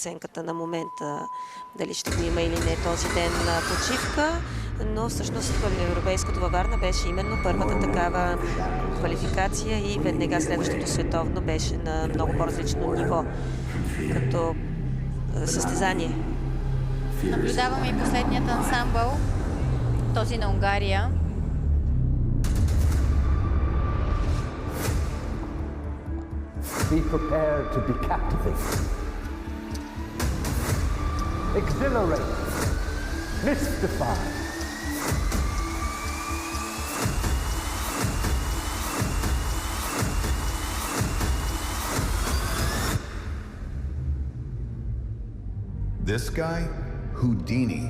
преценката на момента дали ще го има или не този ден почивка, но всъщност европейското във Варна беше именно първата такава квалификация и веднага следващото световно беше на много по-различно ниво като състезание. Наблюдаваме и последният ансамбъл, този на Унгария. Be prepared to be captivated, exhilarated, mystified. This guy? Houdini.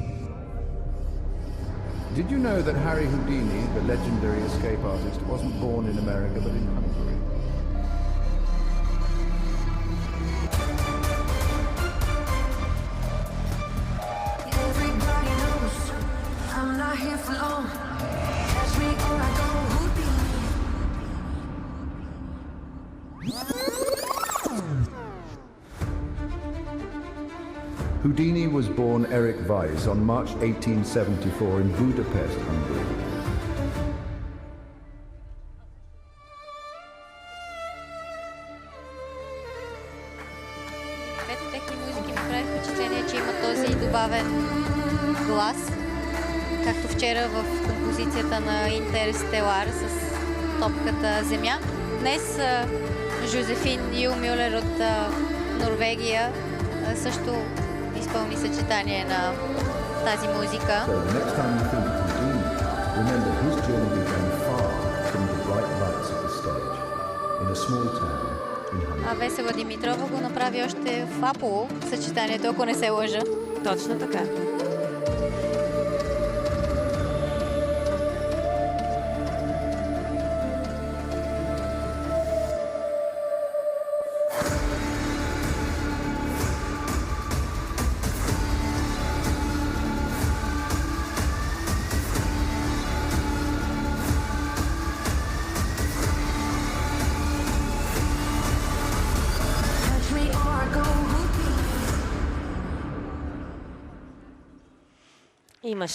Did you know that Harry Houdini, the legendary escape artist, wasn't born in America but in Hungary? Everybody knows I'm not here for long. Catch me or I go Houdini. Houdini was born Eric Weiss on March 1874 in Budapest, Hungary. Двете техни музики ми прави впечатление, че има този добавен глас, както вчера в композицията на Интерстелар с топката Земя. Днес Жозефин Юл Мюлер от Норвегия също изпълни съчетание на тази музика. So the next time you think of Houdini, remember his journey began far from the bright lights of the stage, in a small town in Hungary. А Весела Димитрова го направи още в Аполо съчетанието, ако не се лъжа. Точно така. Catch me or I go Houdini. Имаш